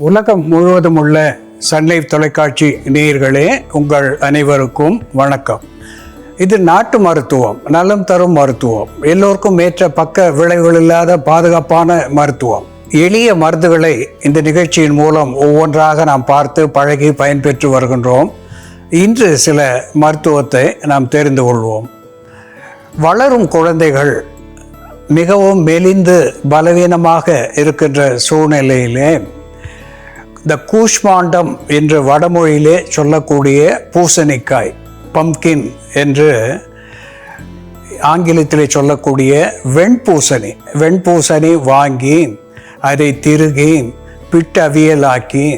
உலகம் முழுவதும் உள்ள சன்லைஃப் தொலைக்காட்சி நேயர்களே, உங்கள் அனைவருக்கும் வணக்கம். இது நாட்டு மருத்துவம், நலம் தரும் மருத்துவம், எல்லோருக்கும் ஏற்ற பக்க விளைவுகள் இல்லாத பாதுகாப்பான மருத்துவம். எளிய மருந்துகளை இந்த நிகழ்ச்சியின் மூலம் ஒவ்வொன்றாக நாம் பார்த்து பழகி பயன்பெற்று வருகின்றோம். இன்று சில மருத்துவத்தை நாம் தெரிந்து கொள்வோம். வளரும் குழந்தைகள் மிகவும் மெலிந்து பலவீனமாக இருக்கின்ற சூழ்நிலையிலே இந்த கூஷ்மாண்டம் என்று வடமொழியிலே சொல்லக்கூடிய பூசணிக்காய், பம்கின் என்று ஆங்கிலத்திலே சொல்லக்கூடிய வெண்பூசணி வாங்கி அதை திருகி பிட்டு அவியலாக்கி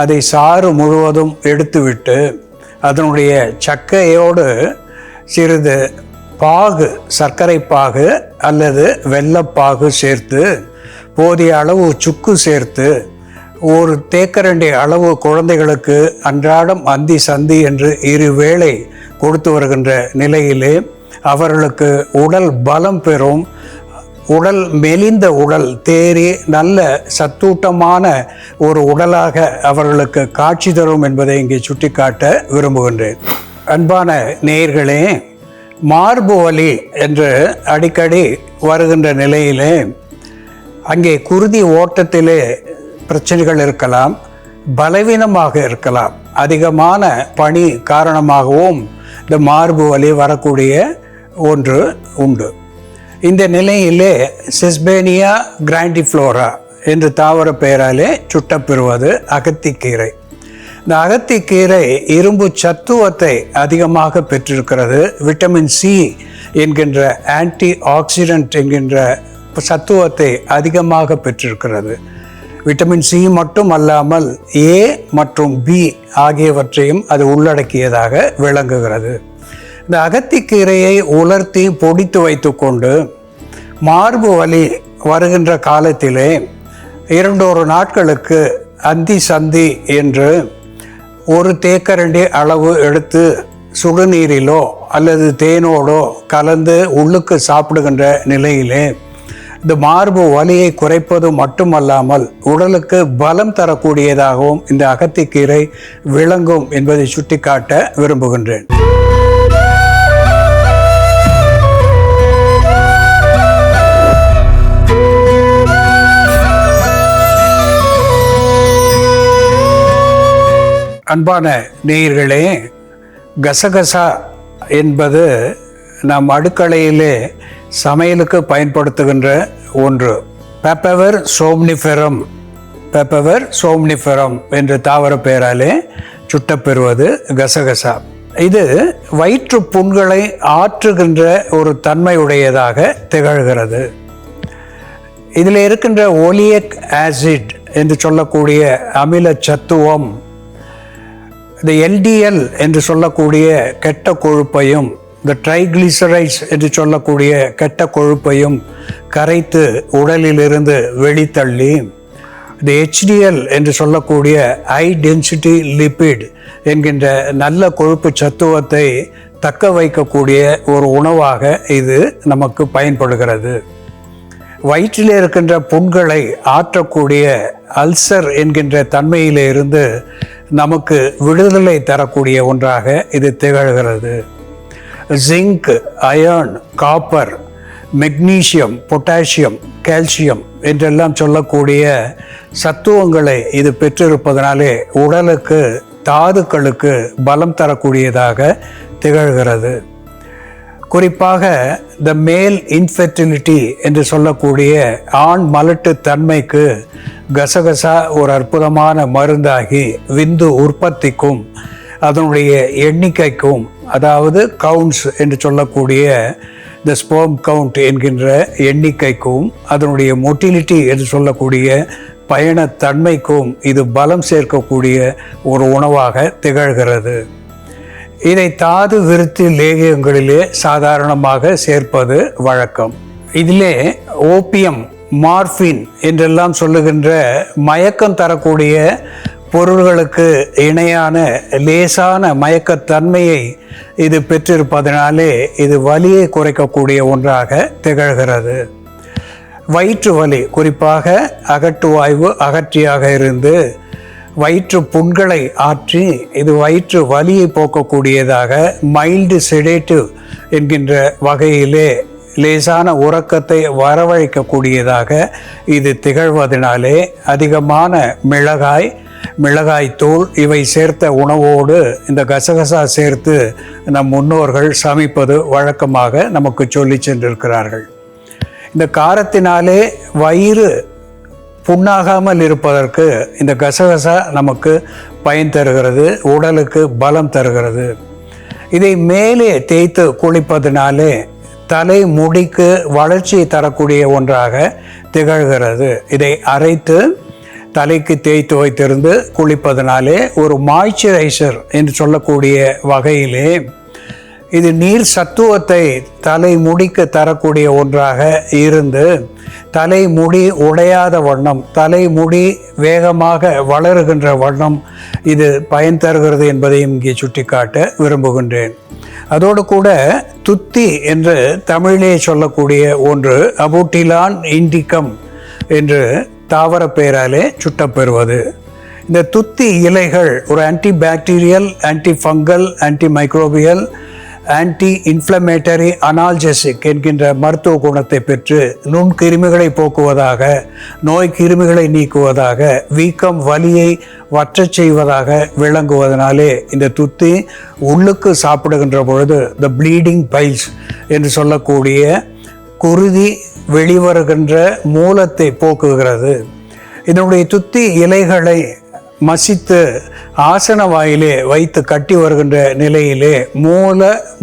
அதை சாறு முழுவதும் எடுத்துவிட்டு அதனுடைய சக்கையோடு சிறிது பாகு, சர்க்கரை பாகு அல்லது வெல்லப்பாகு சேர்த்து போதிய அளவு சுக்கு சேர்த்து ஒரு தேக்கரண்டி அளவு குழந்தைகளுக்கு அன்றாடம் அந்தி சந்தி என்று 2 வேளை கொடுத்து வருகின்ற நிலையிலே அவர்களுக்கு உடல் பலம் பெறும். உடல் மெலிந்த உடல் தேறி நல்ல சத்தூட்டமான ஒரு உடலாக அவர்களுக்கு காட்சி தரும் என்பதை இங்கே சுட்டிக்காட்ட விரும்புகின்றேன். அன்பான நேயர்களே, மார்பு வலி என்று அடிக்கடி வருகின்ற நிலையிலே அங்கே குருதி ஓட்டத்திலே பிரச்சனைகள் இருக்கலாம், பலவீனமாக இருக்கலாம், அதிகமான பனி காரணமாகவும் இந்த மார்பு வலி வரக்கூடிய ஒன்று உண்டு. இந்த நிலையிலே சிஸ்பேனியா கிராண்டிஃப்ளோரா என்று தாவர பெயராலே சுட்டப்பெறுவது அகத்திக்கீரை. இந்த அகத்திக்கீரை இரும்பு சத்துவத்தை அதிகமாக பெற்றிருக்கிறது. விட்டமின் சி என்கின்ற ஆன்டி ஆக்சிடென்ட் என்கின்ற சத்துவத்தை அதிகமாக பெற்றிருக்கிறது. விட்டமின் சி மட்டும் அல்லாமல் ஏ மற்றும் பி ஆகியவற்றையும் அது உள்ளடக்கியதாக விளங்குகிறது. இந்த அகத்திக்கீரையை உலர்த்தி பொடித்து வைத்துக்கொண்டு மார்பு வலி வருகின்ற காலத்திலே 2 நாட்களுக்கு அந்தி சந்தி என்று 1 தேக்கரண்டி அளவு எடுத்து சுடுநீரிலோ அல்லது தேனோடோ கலந்து உள்ளுக்கு சாப்பிடுகின்ற நிலையிலே இந்த மார்பு வலியை குறைப்பது மட்டுமல்லாமல் உடலுக்கு பலம் தரக்கூடியதாகவும் இந்த அகத்திக்கீரை விளங்கும் என்பதை சுட்டிக்காட்ட விரும்புகின்றேன். அன்பான நேயர்களே, கசகசா என்பது நாம் அடுக்கலையிலே சமையலுக்கு பயன்படுத்துகின்ற ஒன்று. பெப்பவர் சோம்னிஃபெரம் என்ற தாவர பெயராலே சுட்டப்பெறுவது கசகசா. இது வயிற்று புண்களை ஆற்றுகின்ற ஒரு தன்மையுடையதாக திகழ்கிறது. இதில் இருக்கின்ற ஒலியக் ஆசிட் என்று சொல்லக்கூடிய அமில சத்துவம் இந்த LDL என்று சொல்லக்கூடிய கெட்ட கொழுப்பையும் இந்த ட்ரைகிளிசரைட்ஸ் என்று சொல்லக்கூடிய கெட்ட கொழுப்பையும் கரைத்து உடலிலிருந்து வெளித்தள்ளி இந்த HDL என்று சொல்லக்கூடிய ஹை டென்சிட்டி லிபிட் என்கின்ற நல்ல கொழுப்பு சத்துவத்தை தக்க வைக்கக்கூடிய ஒரு உணவாக இது நமக்கு பயன்படுகிறது. வயிற்றில் இருக்கின்ற புண்களை ஆற்றக்கூடிய அல்சர் என்கின்ற தன்மையிலே இருந்து நமக்கு விடுதலை தரக்கூடிய ஒன்றாக இது திகழ்கிறது. Zinc, iron, copper, magnesium, potassium, calcium என்றெல்லாம் சொல்லக்கூடிய சத்துவங்களை இது பெற்றிருப்பதனாலே உடலுக்கு தாதுக்களுக்கு பலம் தரக்கூடியதாக திகழ்கிறது. குறிப்பாக த மேல் இன்ஃபெர்டிலிட்டி என்று சொல்லக்கூடிய ஆண் மலட்டு தன்மைக்கு கசகசா ஒரு அற்புதமான மருந்தாகி விந்து உற்பத்திக்கும் அதனுடைய எண்ணிக்கைக்கும், அதாவது கவுண்ட்ஸ் என்று சொல்லக்கூடிய த ஸ்பெர்ம் கவுண்ட் என்கின்ற எண்ணிக்கைக்கும் அதனுடைய மொட்டிலிட்டி என்று சொல்லக்கூடிய பயணத்தன்மைக்கும் இது பலம் சேர்க்கக்கூடிய ஒரு உணவாக திகழ்கிறது. இதை தாது விருத்தி லேகியங்களிலே சாதாரணமாக சேர்ப்பது வழக்கம். இதிலே ஓபியம், மார்பின் என்றெல்லாம் சொல்லுகின்ற மயக்கம் தரக்கூடிய பொருள்களுக்கு இணையான லேசான மயக்கத்தன்மையை இது பெற்றிருப்பதனாலே இது வலியை குறைக்கக்கூடிய ஒன்றாக திகழ்கிறது. வயிற்று வலி, குறிப்பாக அகட்டுவாய்வு அகற்றியாக இருந்து வயிற்று புண்களை ஆற்றி இது வயிற்று வலியை போக்கக்கூடியதாக, மைல்டு செடேட்டிவ் என்கின்ற வகையிலே லேசான உறக்கத்தை வரவழைக்கக்கூடியதாக இது திகழ்வதனாலே அதிகமான மிளகாய்த்தூள் இவை சேர்த்த உணவோடு இந்த கசகசா சேர்த்து நம் முன்னோர்கள் சமைப்பது வழக்கமாக நமக்கு சொல்லி சென்றிருக்கிறார்கள். இந்த காரத்தினாலே வயிறு புண்ணாகாமல் இருப்பதற்கு இந்த கசகசா நமக்கு பயன் தருகிறது, உடலுக்கு பலம் தருகிறது. இதை மேலே தேய்த்து குளிப்பதனாலே தலை முடிக்கு வளர்ச்சி தரக்கூடிய ஒன்றாக திகழ்கிறது. இதை அரைத்து தலைக்கு தேய்த்து வைத்திருந்து குளிப்பதனாலே ஒரு மாய்ச்சரைசர் என்று சொல்லக்கூடிய வகையிலே இது நீர் சத்துவத்தை தலை முடிக்கு தரக்கூடிய ஒன்றாக இருந்து தலைமுடி உடையாத வண்ணம், தலைமுடி வேகமாக வளருகின்ற வண்ணம் இது பயன் தருகிறது என்பதையும் இங்கே சுட்டிக்காட்ட விரும்புகின்றேன். அதோடு கூட துத்தி என்று தமிழிலே சொல்லக்கூடிய ஒன்று அபூட்டிலான் இண்டிகம் என்று தாவர பெயராலே சுட்டப்பெறுவது. இந்த துத்தி இலைகள் ஒரு antibacterial, anti fungal, anti microbial, anti inflammatory, analgesic என்கின்ற மருத்துவ குணத்தை பெற்று நுண்கிருமிகளை போக்குவதாக, நோய் கிருமிகளை நீக்குவதாக, வீக்கம் வலியை வற்றச் செய்வதாக விளங்குவதனாலே இந்த துத்தி உள்ளுக்கு சாப்பிடுகின்ற பொழுது த ப்ளீடிங் பைல்ஸ் என்று சொல்லக்கூடிய குருதி வெளிவருகின்ற மூலத்தை போக்குகிறது. இதனுடைய துத்தி இலைகளை மசித்து ஆசன வாயிலே வைத்து கட்டி வருகின்ற நிலையிலே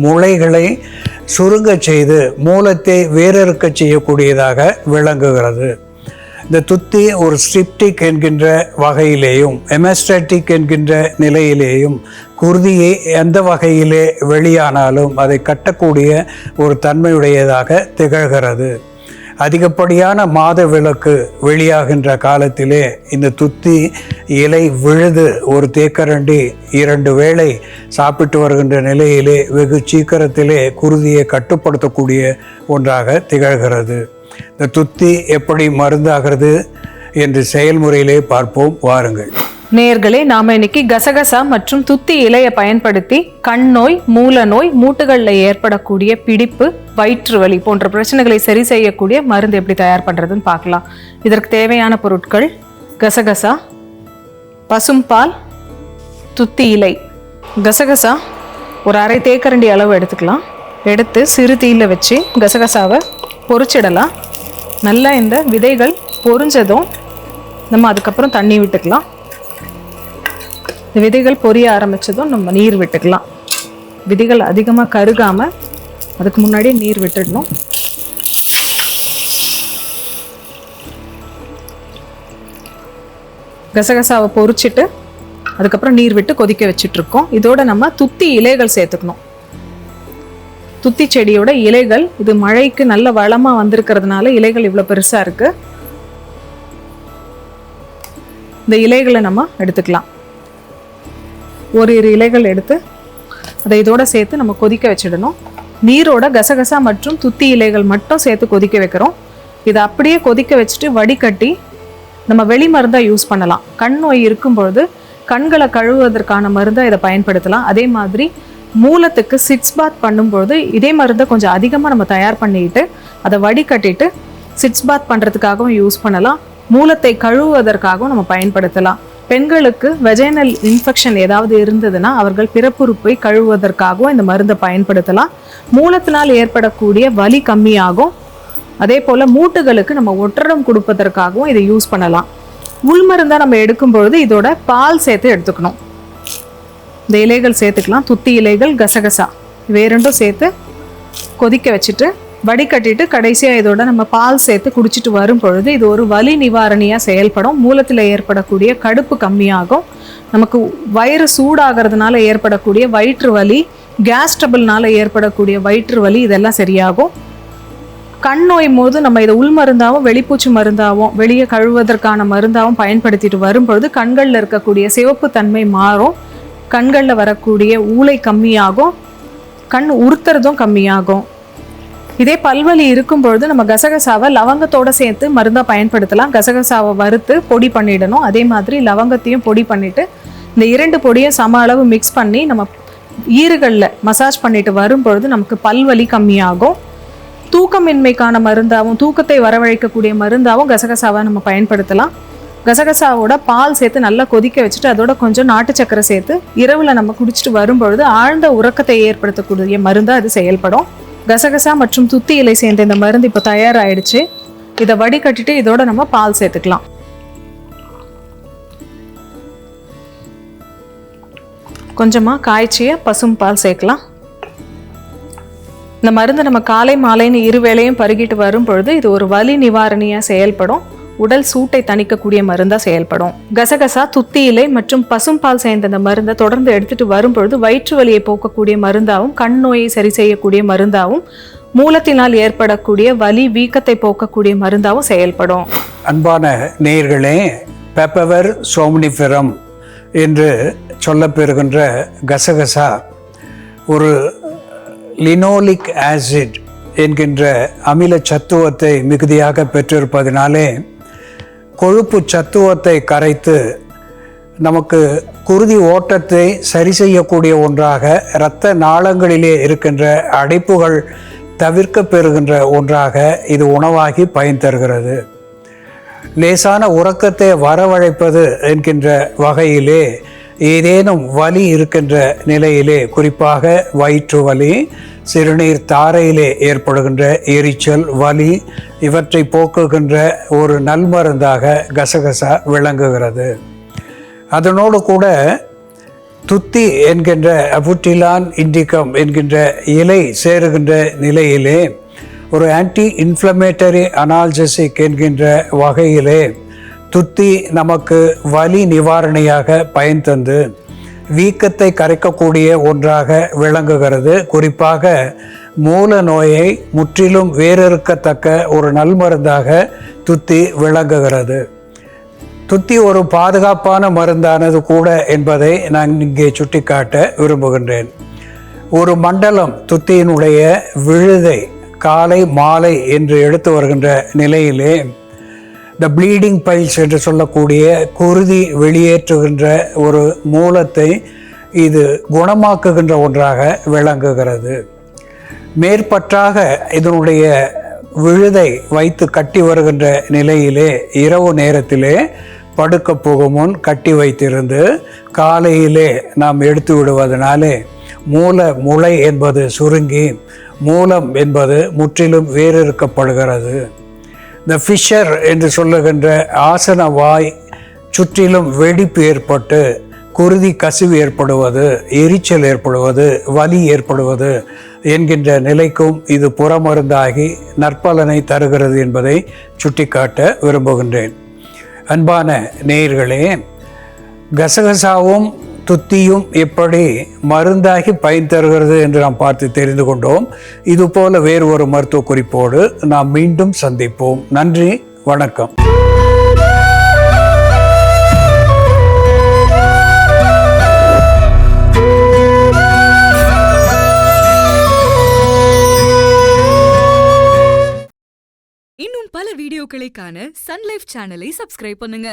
முளைகளை சுருங்க செய்து மூலத்தை வேறறுக்க செய்யக்கூடியதாக விளங்குகிறது. இந்த துத்தி ஒரு ஸ்ட்ரிப்டிக் என்கின்ற வகையிலேயும் எமஸ்டாட்டிக் என்கின்ற நிலையிலேயும் குருதியை எந்த வகையிலே வெளியானாலும் அதை கட்டக்கூடிய ஒரு தன்மையுடையதாக திகழ்கிறது. அதிகப்படியான மாத விளக்கு வெளியாகின்ற காலத்திலே இந்த துத்தி இலை விழுது ஒரு தேக்கரண்டி 2 வேளை சாப்பிட்டு வருகின்ற நிலையிலே வெகு சீக்கிரத்திலே குருதியை கட்டுப்படுத்தக்கூடிய ஒன்றாக திகழ்கிறது. இந்த துத்தி எப்படி மருந்தாகிறது என்று செயல்முறையிலே பார்ப்போம், வாருங்கள். நேயர்களே, நாம இன்னைக்கு கசகசா மற்றும் துத்தி இலையை பயன்படுத்தி கண் நோய், மூல நோய், மூட்டுகளில் ஏற்படக்கூடிய பிடிப்பு, வயிற்று வலி போன்ற பிரச்சனைகளை சரி செய்யக்கூடிய மருந்து எப்படி தயார் பண்றதுன்னு பார்க்கலாம். இதற்கு தேவையான பொருட்கள்: கசகசா, பசும்பால், துத்தி இலை. கசகசா ஒரு அரை தேக்கரண்டி அளவு எடுத்துக்கலாம். எடுத்து சிறு தீயில வச்சு கசகசாவை பொரிச்சிடலாம். நல்லா இந்த விதைகள் பொரிஞ்சதும் நம்ம அதுக்கப்புறம் தண்ணி விட்டுக்கலாம். இந்த விதைகள் பொரிய ஆரம்பித்ததும் நம்ம நீர் விட்டுக்கலாம். விதைகள் அதிகமாக கருகாமல் அதுக்கு முன்னாடியே நீர் விட்டுடணும். கசகசாவை பொரிச்சிட்டு அதுக்கப்புறம் நீர் விட்டு கொதிக்க வச்சுட்ருக்கோம். இதோட நம்ம துத்தி இலைகள் சேர்த்துக்கணும். துத்தி செடியோட இலைகள், இது மழைக்கு நல்ல வளமாக வந்திருக்கிறதுனால இலைகள் இவ்வளோ பெருசாக இருக்குது. இந்த இலைகளை நம்ம எடுத்துக்கலாம். ஒரு இலைகள் எடுத்து அதை இதோட சேர்த்து நம்ம கொதிக்க வச்சிடணும். நீரோட கசகசா மற்றும் துத்தி இலைகள் மட்டும் சேர்த்து கொதிக்க வைக்கிறோம். இதை அப்படியே கொதிக்க வச்சுட்டு வடிகட்டி நம்ம வெளி மருந்தாக யூஸ் பண்ணலாம். கண் நோய் இருக்கும்பொழுது கண்களை கழுவுவதற்கான மருந்தாக இதை பயன்படுத்தலாம். அதே மாதிரி மூலத்துக்கு 6 பாத் பண்ணும்பொழுது இதே மருந்தை கொஞ்சம் அதிகமாக நம்ம தயார் பண்ணிட்டு அதை வடிகட்டிட்டு 6 பாத் பண்ணுறதுக்காகவும் யூஸ் பண்ணலாம். மூலத்தை கழுவுவதற்காகவும் நம்ம பயன்படுத்தலாம். பெண்களுக்கு வெஜைனல் இன்ஃபெக்ஷன் ஏதாவது இருந்ததுன்னா அவர்கள் பிறப்புறுப்பை கழுவுவதற்காகவும் இந்த மருந்தை பயன்படுத்தலாம். மூலத்தினால் ஏற்படக்கூடிய வலி கம்மியாகும். அதே போல் மூட்டுகளுக்கு நம்ம ஒற்றடம் கொடுப்பதற்காகவும் இதை யூஸ் பண்ணலாம். உள் மருந்தாக நம்ம எடுக்கும்பொழுது இதோட பால் சேர்த்து எடுத்துக்கணும். இந்த இலைகள் சேர்த்துக்கலாம். துத்தி இலைகள், கசகசா இவை 2ம் சேர்த்து கொதிக்க வச்சுட்டு வடிகட்டிட்டு கடைசியாக இதோட நம்ம பால் சேர்த்து குடிச்சிட்டு வரும் பொழுது இது ஒரு வலி நிவாரணியாக செயல்படும். மூலத்தில் ஏற்படக்கூடிய கடுப்பு கம்மியாகும். நமக்கு வயிறு சூடாகிறதுனால ஏற்படக்கூடிய வயிற்று வலி, கேஸ் ட்ரபிள்னால ஏற்படக்கூடிய வயிற்று வலி இதெல்லாம் சரியாகும். கண் நோய் போது நம்ம இதை உள் மருந்தாகவும் வெளிப்பூச்சி மருந்தாகவும் வெளியே கழுவுவதற்கான மருந்தாகவும் பயன்படுத்திட்டு வரும்பொழுது கண்களில் இருக்கக்கூடிய சிவப்பு தன்மை மாறும். கண்களில் வரக்கூடிய ஊளை கம்மியாகும். கண் உறுத்துறதும் கம்மியாகும். இதே பல்வலி இருக்கும் பொழுது நம்ம கசகசாவை லவங்கத்தோட சேர்த்து மருந்தாக பயன்படுத்தலாம். கசகசாவை வறுத்து பொடி பண்ணிடணும். அதே மாதிரி லவங்கத்தையும் பொடி பண்ணிட்டு இந்த 2 பொடியும் சம அளவு மிக்ஸ் பண்ணி நம்ம ஈறுகளில் மசாஜ் பண்ணிட்டு வரும்பொழுது நமக்கு பல்வலி கம்மியாகும். தூக்கமின்மைக்கான மருந்தாகவும் தூக்கத்தை வரவழைக்கக்கூடிய மருந்தாகவும் கசகசாவை நம்ம பயன்படுத்தலாம். கசகசாவோட பால் சேர்த்து நல்லா கொதிக்க வச்சுட்டு அதோட கொஞ்சம் நாட்டு சக்கரை சேர்த்து இரவில் நம்ம குடிச்சிட்டு வரும்பொழுது ஆழ்ந்த உறக்கத்தை ஏற்படுத்தக்கூடிய மருந்தாக அது செயல்படும். கசகசா மற்றும் துத்தி இலை சேர்ந்த இந்த மருந்து இப்போ தயாராகிடுச்சு. இதை வடிகட்டிட்டு இதோட நம்ம பால் சேர்த்துக்கலாம். கொஞ்சமாக காய்ச்சிய பசும் பால் சேர்க்கலாம். இந்த மருந்து நம்ம காலை மாலைன்னு 2 வேளையும் பருகிட்டு வரும் பொழுது இது ஒரு வலி நிவாரணியாக செயல்படும். உடல் சூட்டை தணிக்கக்கூடிய மருந்தாக செயல்படும். கசகசா, துத்தி இலை மற்றும் பசும்பால் சேர்ந்த இந்த மருந்தை தொடர்ந்து எடுத்துட்டு வரும்பொழுது வயிற்று வலியை போக்கக்கூடிய மருந்தாகவும் கண் நோயை சரி செய்யக்கூடிய மருந்தாகவும் மூலத்தினால் ஏற்படக்கூடிய வலி வீக்கத்தை போக்கக்கூடிய மருந்தாகவும் செயல்படும். அன்பான நேயர்களே, பெப்பவர் சோம்னிஃபெரம் என்று சொல்லப்பெறுகின்ற கசகசா ஒரு லினோலிக் ஆசிட் என்கின்ற அமில சத்துவத்தை மிகுதியாக பெற்றிருப்பதினாலே கொழுப்பு சத்துவத்தை கரைத்து நமக்கு குருதி ஓட்டத்தை சரி செய்யக்கூடிய ஒன்றாக, இரத்த நாளங்களிலே இருக்கின்ற அடைப்புகள் தவிர்க்க பெறுகின்ற ஒன்றாக இது உணவாகி பயன் தருகிறது. லேசான உறக்கத்தை வரவழைப்பது என்கின்ற வகையிலே ஏதேனும் வலி இருக்கின்ற நிலையிலே, குறிப்பாக வயிற்று வலி, சிறுநீர் தாரையிலே ஏற்படுகின்ற எரிச்சல், வலி இவற்றை போக்குகின்ற ஒரு நல்மருந்தாக கசகசா விளங்குகிறது. அதனோடு கூட துத்தி என்கின்ற அபுட்டிலான் இண்டிகம் என்கின்ற இலை சேருகின்ற நிலையிலே ஒரு ஆன்டி இன்ஃப்ளமேட்டரி அனால்ஜெசிக் என்கின்ற வகையிலே துத்தி நமக்கு வலி நிவாரணியாக பயன் தந்து வீக்கத்தை கரைக்கக்கூடிய ஒன்றாக விளங்குகிறது. குறிப்பாக மூல நோயை முற்றிலும் வேறறுக்கத்தக்க ஒரு நல்மருந்தாக துத்தி விளங்குகிறது. துத்தி ஒரு பாதுகாப்பான மருந்தானது கூட என்பதை நான் இங்கே சுட்டிக்காட்ட விரும்புகின்றேன். ஒரு மண்டலம் துத்தியினுடைய விழுதை காலை மாலை என்று எடுத்து வருகின்ற நிலையிலே த ப்ளீடிங் பைல்ஸ் என்று சொல்லக்கூடிய குருதி வெளியேற்றுகின்ற ஒரு மூலத்தை இது குணமாக்குகின்ற ஒன்றாக விளங்குகிறது. மேற்பற்றாக இதனுடைய விழுதை வைத்து கட்டி வருகின்ற நிலையிலே இரவு நேரத்திலே படுக்க போகும் முன் கட்டி வைத்திருந்து காலையிலே நாம் எடுத்து விடுவதனாலே முளை என்பது சுருங்கி மூலம் என்பது முற்றிலும் வேறறுக்கப்படுகிறது. இந்த ஃபிஷர் என்று சொல்லுகின்ற ஆசன வாய் சுற்றிலும் வெடிப்பு ஏற்பட்டு குருதி கசிவு ஏற்படுவது, எரிச்சல் ஏற்படுவது, வலி ஏற்படுவது என்கின்ற நிலைக்கும் இது புறமருந்தாகி நற்பலனை தருகிறது என்பதை சுட்டிக்காட்ட விரும்புகின்றேன். அன்பான நேயர்களே, கசகசாவும் துத்தியும் எப்படி மருந்தாகி பயன் தருகிறது என்று நாம் பார்த்து தெரிந்து கொண்டோம். இதுபோல வேறு ஒரு மருத்துவ குறிப்போடு நாம் மீண்டும் சந்திப்போம். நன்றி, வணக்கம். இன்னும் பல வீடியோக்களை காண சன் லைஃப் சேனலை சப்ஸ்கிரைப் பண்ணுங்க.